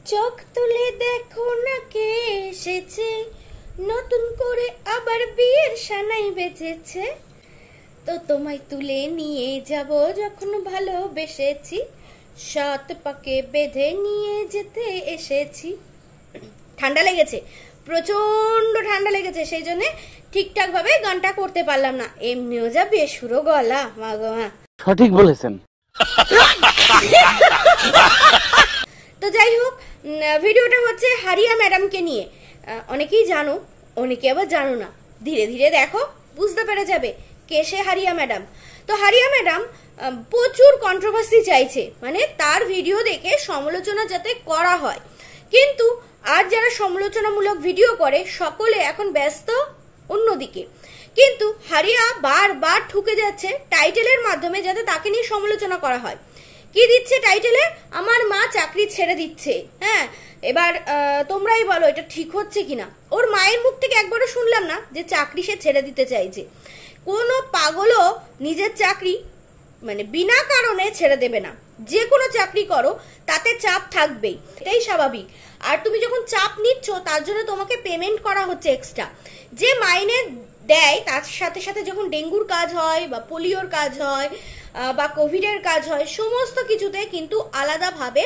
চোখ তুলে দেখো না কে এসেছে, নতুন করে আবার বিয়ের সানাই বেজেছে। তো তোমায় তুলে নিয়ে যাব যখন ভালোবেসেছি, সাত পাকে বেঁধে নিয়ে যেতে এসেছি। ঠান্ডা লেগেছে, প্রচন্ড ঠান্ডা লেগেছে, সেই জন্য ঠিকঠাক ভাবে গানটা করতে পারলাম না। এমনিও যা বেসুরো গলা, মা গো মা। সঠিক বলেছেন। তো যাই হোক, ভিডিওটা হচ্ছে হারিয়া ম্যাডামকে নিয়ে। অনেকেই জানো, অনেকে আবার জানো না। ধীরে ধীরে দেখো, বুঝতে পেরে যাবে কে সে হারিয়া ম্যাডাম। তো হারিয়া ম্যাডাম প্রচুর কন্ট্রোভার্সি চাইছে, মানে তার ভিডিও দেখে সমালোচনা যাতে করা হয়। কিন্তু আর যারা সমালোচনামূলক ভিডিও করে সকলে এখন ব্যস্ত অন্যদিকে। কিন্তু হারিয়া বারবার ঠুকে যাচ্ছে টাইটেলের মাধ্যমে যাতে তাকে নিয়ে সমালোচনা করা হয়। কি দিচ্ছে টাইটেলে? আমার মা চাকরি ছেড়ে দিচ্ছে। হ্যাঁ, এবার তোমরাই বলো এটা ঠিক হচ্ছে কিনা। ওর মায়ের মুখ থেকে একবারও শুনলাম না যে চাকরি সে ছেড়ে দিতে চাইছে। কোনো পাগলও নিজের চাকরি মানে বিনা কারণে ছেড়ে দেবে না। যে কোনো চাকরি করো তাতে চাপ থাকবেই, এটাই স্বাভাবিক। আর তুমি যখন চাপ নিচ্ছ তার জন্য তোমাকে পেমেন্ট করা হচ্ছে এক্সট্রা। যে মাইনে দেয় তার সাথে সাথে যখন ডেঙ্গুর কাজ হয় বা পোলিওর কাজ হয় বা কোভিডের কাজ হয়, সমস্ত কিছুতে কিন্তু আলাদাভাবে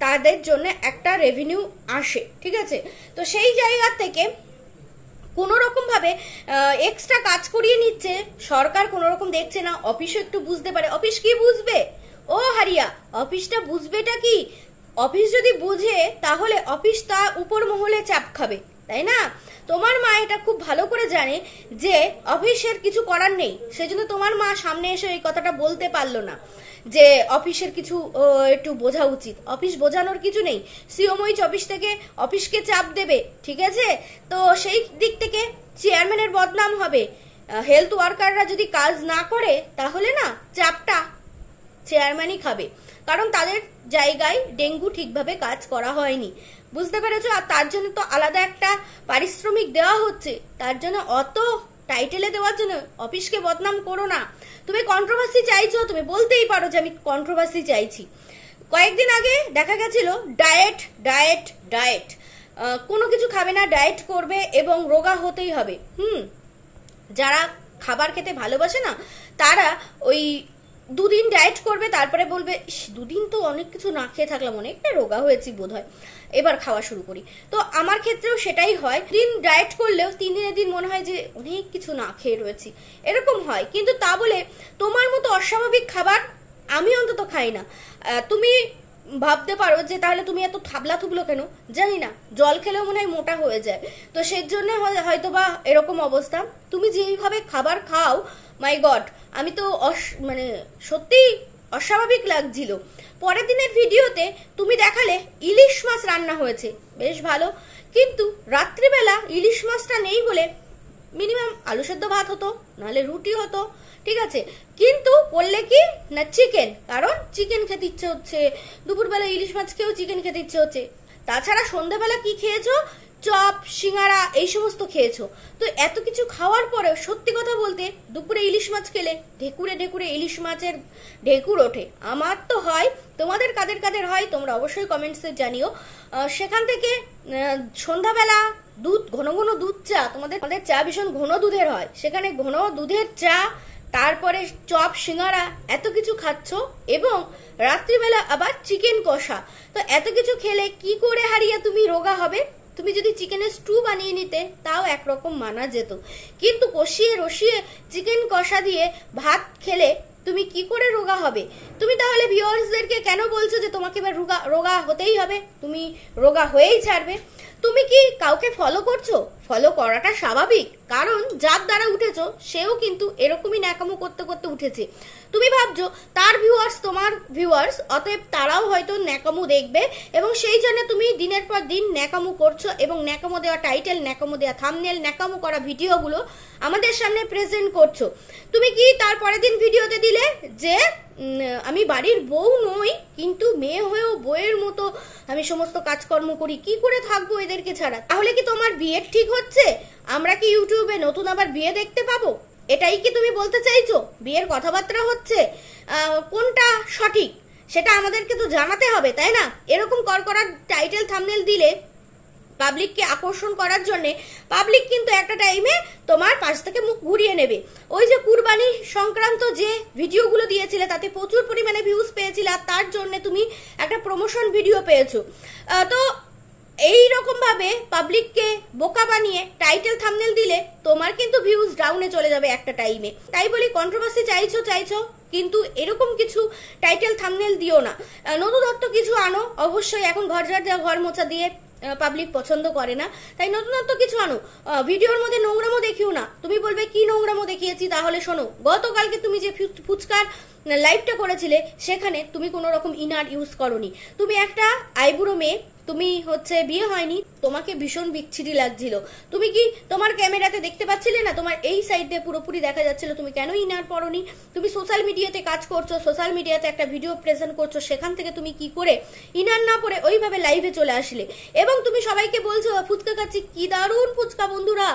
তাদের জন্য একটা রেভিনিউ আসে, ঠিক আছে? তো সেই জায়গা থেকে কোনো রকম ভাবে এক্সট্রা কাজ করিয়ে নিচ্ছে সরকার, কোনো রকম দেখছে না। অফিসও একটু বুঝতে পারে। অফিস কি বুঝবে? ও হারিয়া, অফিসটা বুঝবেটা কি? অফিস যদি বুঝে তাহলে অফিস তা উপর মহলে চাপ খাবে, তাই না? তোমার মা এটা খুব ভালো করে জানে যে অফিসের কিছু করার নেই, সেজন্য তোমার মা সামনে এসে এই কথাটা বলতে পারলো না যে অফিসের কিছু একটু বোঝা উচিত। অফিস বোঝানোর কিছু নেই, সিওমইচ অফিস থেকে অফিসকে চাপ দেবে, ঠিক আছে? তো সেই দিক থেকে চেয়ারম্যানের বদনাম হবে। হেলথ ওয়ার্কাররা যদি কাজ না করে তাহলে না চাপটা চেয়ারম্যানই খাবে, কারণ তাদের জায়গায় ডেঙ্গু ঠিকভাবে কাজ করা হয়নি। বুঝতে পেরেছো? আর তার জন্য তো আলাদা একটা পারিশ্রমিক দেওয়া হচ্ছে। তার জন্য অত টাইটেলে দেওয়ার জন্য অফিসকে বদনাম করো না। তুমি কন্ট্রোভার্সি চাইছো, তুমি বলতেই পারো যে আমি কন্ট্রোভার্সি চাইছি। কয়েকদিন আগে দেখা গেছিল ডায়েট ডায়েট ডায়েট, কোনো কিছু খাবে না, ডায়েট করবে এবং রোগা হতেই হবে। যারা খাবার খেতে ভালোবাসে না তারা ওই দুদিন ডায়েট করবে, তারপরে বলবে দুদিন তো অনেক কিছু না খেয়ে থাকলাম, অনেকটা রোগা হয়েছি বোধহয়, এবার খাওয়া শুরু করি। তো আমার ক্ষেত্রেও সেটাই হয়। দিন ডায়েট করলেও 3 দিনের দিন মনে হয় যে অনেক কিছু না খেয়ে রয়েছি, এরকম হয়। কিন্তু তা বলে তোমার মতো অস্বাভাবিক খাবার আমি অন্তত খাই না। তুমি ভাবতে পারো যে তাহলে তুমি এত থাবলা থুবলো কেন, জানি না, জল খেলেও মনে হয় মোটা হয়ে যায়, তো সেই জন্য হয়তো বা এরকম অবস্থা। তুমি যেইভাবে খাবার খাও, মাই গড, আমি তো মানে সত্যি অস্বাভাবিক লাগছিল। পরের দিনের ভিডিওতে তুমি দেখালে ইলিশ মাছ রান্না হয়েছে, বেশ ভালো, কিন্তু রাত্রিবেলা ইলিশ মাছটা নেই বলে মিনিমাম আলু সেদ্ধ ভাত হতো, নাহলে রুটি হতো, ঠিক আছে? কিন্তু করলে কি না চিকেন, কারণ চিকেন খেতে ইচ্ছে হচ্ছে, দুপুরবেলা ইলিশ মাছ খেয়েও চিকেন খেতে ইচ্ছে হচ্ছে। তাছাড়া সন্ধ্যাবেলা কি খেয়েছো? চপ, সিঙ্গারা, এই সমস্ত খেয়েছো। তো এত কিছু খাওয়ার পরে সত্যি কথা বলতে দুপুরে ইলিশ মাছ খেলে ঢেকুরে ঢেকুরে ইলিশ মাছের ঢেকুর ওঠে। আমার তো হয়, তোমাদের কাদের কাদের হয় তোমরা অবশ্যই কমেন্টসে জানিও। সেখান থেকে সন্ধ্যাবেলা দুধ, ঘন ঘন দুধ চা, তোমাদের চা ভীষণ ঘন দুধের হয়, সেখানে ঘন দুধের চা, তারপরে চপ, সিঙ্গারা, এত কিছু খাচ্ছ এবং রাত্রিবেলা আবার চিকেন কষা। তো এত কিছু খেলে কি করে হারিয়া তুমি রোগা হবে? তুমি যদি চিকেনের স্টু বানিয়ে নিতে তাও একরকম মানা যেত, কিন্তু কষিয়ে রসিয়ে চিকেন কষা দিয়ে ভাত খেলে তুমি কি করে রোগা হবে? তুমি তাহলে ভিউয়ার্সদেরকে কেন বলছো যে তোমাকে এবার রোগা হতেই হবে, তুমি রোগা হয়েই ছাড়বে? তুমি কি কাউকে ফলো করছো? ফলো করাটা স্বাভাবিক, কারণ যার দ্বারা উঠেছো সেও কিন্তু এরকমই ন্যাকামো করতে করতে উঠেছে। তুমি ভাবছো তার ভিউয়ার্স তোমার ভিউয়ার্স, অতএব তারাও হয়তো ন্যাকামো দেখবে এবং সেই জন্য তুমি দিনের পর দিন ন্যাকামো করছো এবং ন্যাকামো দেওয়া টাইটেল, ন্যাকামো দেওয়া থাম্বনেল, ন্যাকামো করা ভিডিওগুলো আমাদের সামনে প্রেজেন্ট করছো। তুমি কি তারপরের দিন ভিডিওতে দিলে যে আমি বাড়ির বউ নই, কিন্তু মেয়ে হয়েও বউয়ের মতো আমি সমস্ত কাজকর্ম করি, কি করে থাকবো এদেরকে ছাড়া? তাহলে কি তোমার বিয়ে ঠিক হচ্ছে? আমরা কি ইউটিউবে নতুন আবার বিয়ে দেখতে পাবো? এটাই কি তুমি বলতে চাইছো? বিয়ের কথাবার্তা হচ্ছে, কোনটা সঠিক সেটা আমাদেরকে তো জানাতে হবে, তাই না? এরকম করার টাইটেল থাম্বনেল দিলে পাবলিককে আকর্ষণ করার জন্য পাবলিক কিন্তু একটা টাইমে তোমার পাশ থেকে মুখ ঘুরিয়ে নেবে। ওই যে কুরবানি সংক্রান্ত যে ভিডিওগুলো দিয়েছিলে তাতে প্রচুর পরিমাণে ভিউজ পেয়েছিলে, আর তার জন্য তুমি একটা প্রমোশন ভিডিও পেয়েছো। তো এই রকম ভাবে পাবলিককে বোকা বানিয়ে টাইটেল থাম্বনেল দিলে তোমার কিন্তু ভিউজ ডাউনে চলে যাবে একটা টাইমে। তাই বলি কন্ট্রোভার্সি চাইছো কিন্তু এরকম কিছু টাইটেল থাম্বনেল দিও না, নতুনত্ব কিছু আনো। অবশ্যই এখন ঘর ঝাড় দেওয়া, ঘর মোছা দিয়ে পাবলিক পছন্দ করে না, তাই নতুনত্ব কিছু আনো। ভিডিওর মধ্যে নোংরামো দেখিও না। তুমি বলবে কি নোংরামো দেখিয়েছি, তাহলে শোনো, গতকালকে তুমি যে ফুচকার লাইভটা করেছিলে সেখানে তুমি কোনো রকম ইনার ইউজ করনি। তুমি একটা আইবুড়ো মেয়ে, তুমি হচ্ছে বিয়ে হয়নি, তোমাকে ভীষণ বিচ্ছিরি লাগছিল। তুমি কি তোমার ক্যামেরাতে দেখতে পাচ্ছিলে না তোমার এই সাইডে পুরোপুরি দেখা যাচ্ছিল? তুমি কেন ইনার পরনি? তুমি সোশ্যাল মিডিয়াতে কাজ করছো, সোশ্যাল মিডিয়াতে একটা ভিডিও প্রেজেন্ট করছো, সেখান থেকে তুমি কি করে ইনার না পরে ওইভাবে লাইভে চলে আসলে? এবং তুমি সবাইকে বলছো ফুচকা খাচ্ছি, কি দারুণ ফুচকা বন্ধুরা,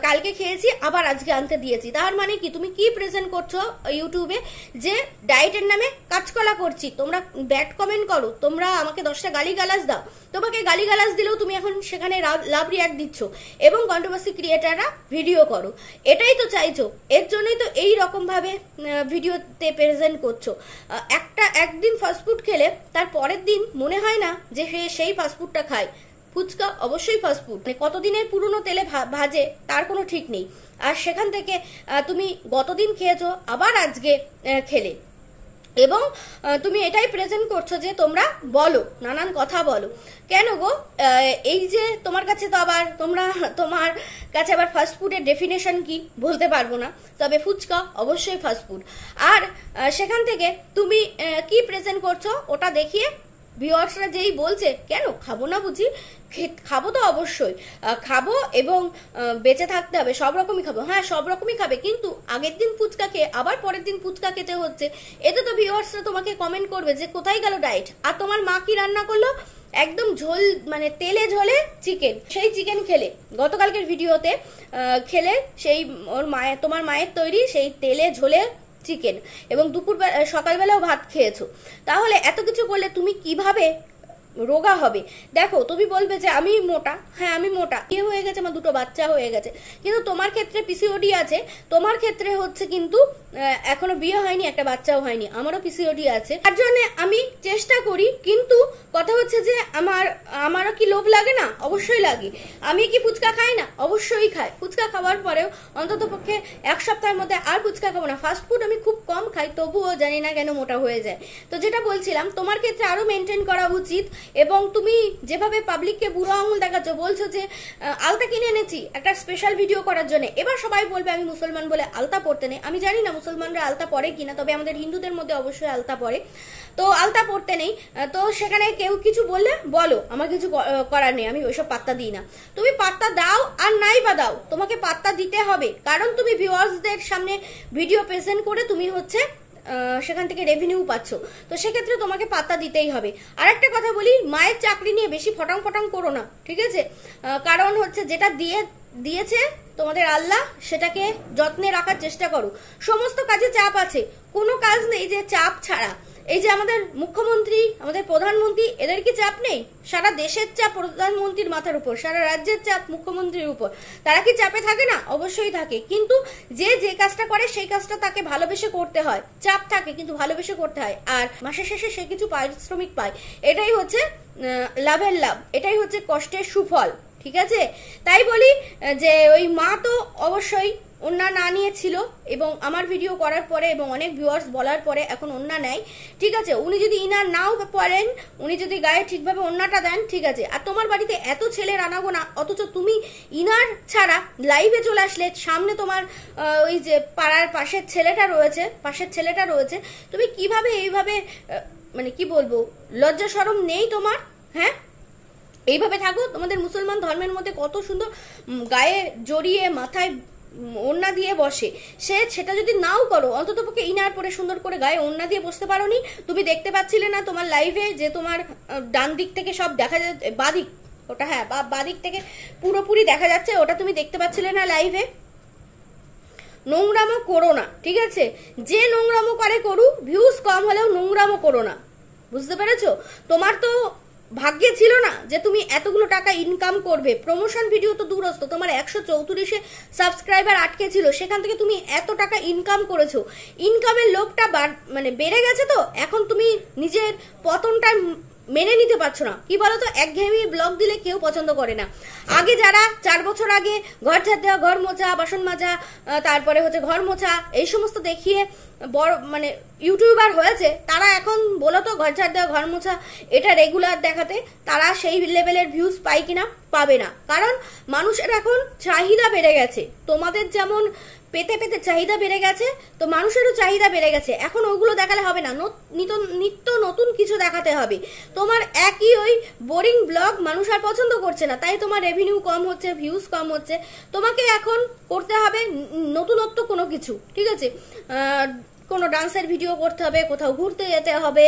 কালকে খেয়েছি আবার আজকে আনতে দিয়েছি। তার মানে কি তুমি কি প্রেজেন্ট করছো ইউটিউবে? যে ডায়েটের নামে কাজকলা করছি। তোমরা ব্যাড কমেন্ট করো, তোমরা আমাকে 10টা গালিগালাজ দাও, তোমাকে গালিগালাজ দিলেও তুমি এখন সেখানে লাভ রিয়াক্ট দিচ্ছ এবং কন্ট্রোভার্সি ক্রিয়েটাররা ভিডিও করো। এটাই তো চাইছো, এর জন্যই তো এই রকম ভাবে ভিডিওতে প্রেজেন্ট করছো। একদিন ফাস্টফুড খেলে তার পরের দিন মনে হয় না যে সেই ফাস্টফুডটা খায়। ফুচকা অবশ্যই ফাস্টফুড, কতদিনের পুরনো তেলে ভাজে তার কোনো ঠিক নেই। আর সেখান থেকে তুমি গতদিন খেয়েছো আবার আজকে খেলে, এবং তুমি এটাই প্রেজেন্ট করছো যে তোমরা বলো, নানান কথা বলো। কেন গো? এই যে তোমার কাছে তো আবার তোমার কাছে আবার ফাস্টফুডের ডেফিনেশন কি বলতে পারবো না, তবে ফুচকা অবশ্যই ফাস্টফুড। আর সেখান থেকে তুমি কি প্রেজেন্ট করছো ওটা দেখিয়ে ভিউয়ার্সরা যেই বলছে কেন খাবো না বুঝি, খাবো তো অবশ্যই খাবো, এবং বেঁচে থাকতে হবে, সব রকমই খাবো। হ্যাঁ, সব রকমই খাবে, কিন্তু আগের দিন ফুচকা খেয়ে আবার পরের দিন ফুচকা খেতে হচ্ছে। এতে তো ভিউয়ার্সরা তোমাকে কমেন্ট করবে যে কোথায় গেল ডায়েট। আর তোমার মা কি রান্না করলো? একদম ঝোল, মানে তেলে ঝোলে চিকেন। সেই চিকেন খেলে গতকালকের ভিডিওতে খেলে সেই তোমার মায়ের তৈরি সেই তেলে ঝোলে চিকেন, এবং সকালবেলাও ভাত খেয়েছো। তাহলে এত কিছু করলে তুমি কিভাবে রোগা হবে? দেখো, তুমি বলবে যে আমি মোটা, হ্যাঁ আমি মোটা, বিয়ে হয়ে গেছে, আমার 2টো বাচ্চা হয়ে গেছে, কিন্তু তোমার ক্ষেত্রে পিসিওডি আছে, তোমার ক্ষেত্রে হচ্ছে কিন্তু এখনো বিয়ে হয়নি, একটা বাচ্চাও হয়নি। আমারও পিসিওডি আছে, তার জন্য আমি চেষ্টা করি, কিন্তু কথা হচ্ছে যে আমারও কি লোভ লাগে না? অবশ্যই লাগে। আমি কি ফুচকা খাই না? অবশ্যই খাই। ফুচকা খাওয়ার পরেও অন্তত পক্ষে 1 সপ্তাহের মধ্যে আর ফুচকা খাবো না। ফাস্টফুড আমি খুব কম খাই, তবুও জানি না কেন মোটা হয়ে যায়। তো যেটা বলছিলাম, তোমার ক্ষেত্রে আরো মেনটেন করা উচিত। এবং তুমি যেভাবে পাবলিককে বুড়ো আঙুল দেখাচ্ছ, বলছো যে আলতা কিনে এনেছি একটা স্পেশাল ভিডিও করার জন্য, এবার সবাই বলবে আমি মুসলমান বলে আলতা পড়তে নেই। আমি জানি না মুসলমানরা আলতা পরে কিনা, তবে আমাদের হিন্দুদের মধ্যে অবশ্যই আলতা পরে। তো আলতা পড়তে নেই, তো সেখানে কেউ কিছু বললে বলো, আমার কিছু করার নেই, আমি ওইসব পাত্তা দিই না। তুমি পাত্তা দাও আর নাই বা দাও, তোমাকে পাত্তা দিতে হবে, কারণ তুমি ভিউয়ার্সদের সামনে ভিডিও প্রেজেন্ট করে তুমি হচ্ছে সেখান থেকে রেভিনিউ পাচ্ছ। তো সেক্ষেত্রে তোমাকে পাত্তা দিতেই হবে। আর একটা কথা বলি, মায়ের চাকরি নিয়ে বেশি ফটাং করো না, ঠিক আছে? কারণ হচ্ছে যেটা দিয়েছে তোমাদের আল্লাহ, সেটাকে যত্নে রাখার চেষ্টা করো। সমস্ত কাজে চাপ আছে, কোনো কাজ নেই যে চাপ ছাড়া। এই যে আমাদের মুখ্যমন্ত্রী, আমাদের প্রধানমন্ত্রী, এদের কি চাপ নেই? সারা দেশের চাপ প্রধানমন্ত্রীর মাথার উপর, সারা রাজ্যের চাপ মুখ্যমন্ত্রীর উপর। তারা কি চাপে থাকে না? অবশ্যই থাকে, কিন্তু যে কাজটা করে সেই কাজটা তাকে ভালোবেসে করতে হয়। চাপ থাকে কিন্তু ভালোবেসে করতে হয়, আর মাসের শেষে সে কিছু পারিশ্রমিক পায়। এটাই হচ্ছে লাভের লাভ, এটাই হচ্ছে কষ্টের সুফল, ঠিক আছে? তাই বলি যে ওই মা তো অবশ্যই ওন্না না নিয়েছিল, এবং আমার ভিডিও করার পরে এবং অনেক ভিউয়ার্স বলার পরে এখন ওন্না নেয়, ঠিক আছে? উনি যদি ইনার নাও পরেন, উনি যদি গায়ে ঠিকভাবে ওন্নাটা দেন, ঠিক আছে। আর তোমার বাড়িতে এত ছেলের আনাগোনা, অথচ তুমি ইনার ছাড়া লাইভে চলে আসলে, সামনে তোমার ওই যে পাড়ার পাশের ছেলেটা রয়েছে, তুমি কিভাবে এইভাবে, মানে কি বলবো, লজ্জা শরম নেই তোমার? হ্যাঁ, এইভাবে থাকো। তোমাদের মুসলমান ধর্মের মধ্যে কত সুন্দর গায়ে জড়িয়ে মাথায় ওড়না দিয়ে বসে, সেটা যদি নাও করো, অন্তত পক্ষে ইনার পরে সুন্দর করে গায়ে ওড়না দিয়ে বসতে পারোনি। তুমি দেখতে পাচ্ছিলে না তোমার লাইভে যে তোমার ডান দিক থেকে সব দেখা যাচ্ছে, বাদিক, ওটা হ্যাঁ বাদিক থেকে পুরোপুরি দেখা যাচ্ছে, ওটা তুমি দেখতে পাচ্ছিলে না লাইভে? নোংরামো করো না, ঠিক আছে? যে নোংরামো করে করুক, ভিউজ কম হলেও নোংরামো করো না, বুঝতে পেরেছো? তোমার তো ভাগ্যে ছিল না যে তুমি এতগুলো টাকা ইনকাম করবে। প্রমোশন ভিডিও তো দূরস্থ, তোমার 134 সাবস্ক্রাইবার আটকে ছিল, সেখান থেকে তুমি এত টাকা ইনকাম করেছো। ইনকামের লোভটা মানে বেড়ে গেছে, তো এখন তুমি নিজের পতনটা মেনে নিতে পারছো না। কি বলতো, একঘেয়েমি ব্লগ দিলে কেউ পছন্দ করে না। আগে যারা 4 বছর আগে ঘর ঝাড় দেওয়া, ঘর মোছা, বাসন মাজা, তারপরে হচ্ছে ঘর মোছা, এই সমস্ত দেখিয়ে বড় মানে ইউটিউবার হয়েছে, তারা এখন বলো তো ঘর ঝাড় দেওয়া, ঘর মোছা এটা রেগুলার দেখাতে তারা সেই লেভেলের ভিউজ পায় কিনা? পাবে না। কারণ মানুষের এখন চাহিদা বেড়ে গেছে। তোমাদের যেমন পেতে পেতে চাহিদা বেড়ে গেছে, তো মানুষেরও চাহিদা বেড়ে গেছে। এখন ওইগুলো দেখালে হবে না, নিত্য নতুন কিছু দেখাতে হবে। তোমার একই ওই বোরিং ব্লগ মানুষ আর পছন্দ করছে না, তাই তোমার রেভিনিউ কম হচ্ছে, ভিউজ কম হচ্ছে। তোমাকে এখন করতে হবে নতুনত্ব কোনো কিছু, ঠিক আছে? কোনো ডান্সের ভিডিও করতে হবে, কোথাও ঘুরতে যেতে হবে,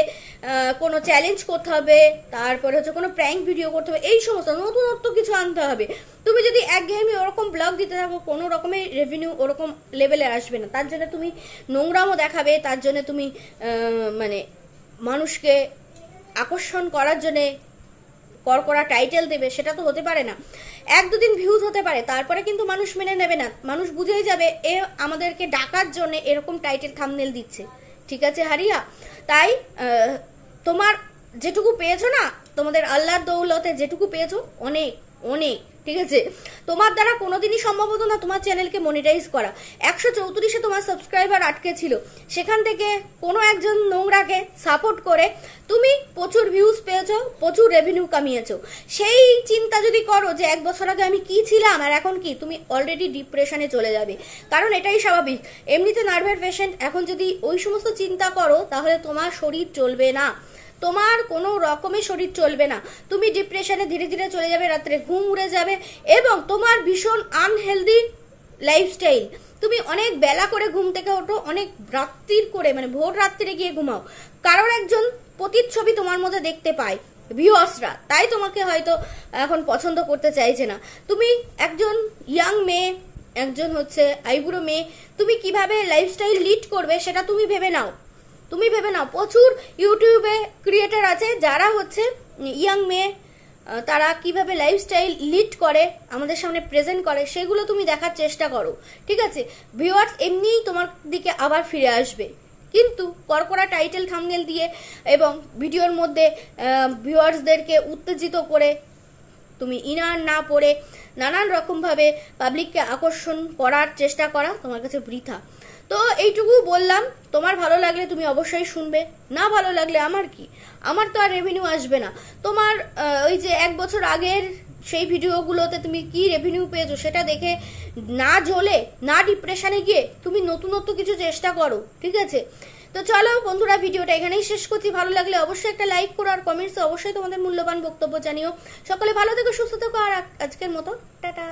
কোনো চ্যালেঞ্জ করতে হবে, তারপরে হচ্ছে কোনো প্র্যাঙ্ক ভিডিও করতে হবে, এই সমস্ত নতুনত্ব কিছু আনতে হবে। তুমি যদি একঘেয়েমি ওরকম ব্লগ দিতে থাকো, কোনো রকমের রেভিনিউ ওরকম লেভেলে আসবে না। তার জন্য তুমি নোংরামও দেখাবে, তার জন্য তুমি মানে মানুষকে আকর্ষণ করার জন্যে করা টাইটেল দেবে, সেটা তো হতে পারে না। 1-2 দিন ভিউজ হতে পারে, তারপরে কিন্তু মানুষ মেনে নেবে না। মানুষ বুঝেই যাবে এ আমাদেরকে ডাকার জন্য এরকম টাইটেল থাম্বনেল দিচ্ছে, ঠিক আছে হারিয়া? তাই তোমার যেটুকু পেয়েছো না, তোমাদের আল্লাহর দৌলতে যেটুকু পেয়েছো অনেক অনেক, ঠিক আছে? তোমার দ্বারা কোনোদিনই সম্ভব হতো না তোমার চ্যানেলকে মনিটাইজ করা। 134 তোমার সাবস্ক্রাইবার আটকে ছিল, সেখান থেকে কোনো একজন নোংরাকে সাপোর্ট করে তুমি প্রচুর ভিউজ পেয়েছো, প্রচুর রেভিনিউ কামিয়েছো। সেই চিন্তা যদি করো যে 1 বছর আগে আমি কি ছিলাম আর এখন কি, তুমি অলরেডি ডিপ্রেশনে চলে যাবে। কারণ এটাই স্বাভাবিক, এমনিতে নার্ভের পেশেন্ট, এখন যদি ওই সমস্ত চিন্তা করো তাহলে তোমার শরীর চলবে না, তোমার কোনো রকমের শরীর চলবে না। তুমি ডিপ্রেশনে ধীরে ধীরে চলে যাবে, রাত্রে ঘুম উড়ে যাবে, এবং তোমার ভীষণ আনহেলদি লাইফস্টাইল। তুমি অনেক বেলা করে ঘুম থেকে ওঠো, অনেক রাত্রির করে, মানে ভোর রাত্রিরে গিয়ে ঘুমাও। কারোর একজন প্রতিচ্ছবি তোমার মধ্যে দেখতে পায় ভিউয়ার্সরা, তাই তোমাকে হয়তো এখন পছন্দ করতে চাইছে না। তুমি একজন ইয়াং মেয়ে, একজন হচ্ছে আইবুড়ো মেয়ে, তুমি কিভাবে লাইফস্টাইল লিড করবে সেটা তুমি ভেবে নাও। প্রচুর ইউটিউবে ক্রিয়েটার আছে যারা হচ্ছে ইয়াং মেয়ে, তারা কিভাবে লাইফস্টাইল লিড করে আমাদের সামনে প্রেজেন্ট করে, সেগুলো তুমি দেখার চেষ্টা করো, ঠিক আছে? ভিউয়ার্স এমনিই তোমার দিকে আবার ফিরে আসবে। কিন্তু কড়কড়া টাইটেল থাম্বনেল দিয়ে এবং ভিডিওর মধ্যে ভিউয়ার্সদেরকে উত্তেজিত করে তুমি ইনার না পড়ে নানান রকমভাবে পাবলিককে আকর্ষণ করার চেষ্টা করা তোমার কাছে বৃথা। তো এইটুকু বললাম, তোমার ভালো লাগলে তুমি অবশ্যই শুনবে, না ভালো লাগলে আমার কি, আমার তো আর রেভিনিউ আসবে না। তোমার ওই যে 1 বছর আগের সেই ভিডিওগুলোতে তুমি কি রেভিনিউ পেয়েছো সেটা দেখে না জ্বলে, না ডিপ্রেশনে গিয়ে তুমি নতুনত্ব কিছু চেষ্টা করো, ঠিক আছে? তো চলো বন্ধুরা, ভিডিওটা এখানেই শেষ করছি। ভালো লাগলে অবশ্যই একটা লাইক করো, আর কমেন্টসে অবশ্যই তোমাদের মূল্যবান বক্তব্য জানিও। সকলে ভালো থেকো, সুস্থ থেকো, আর আজকের মতো টাটা।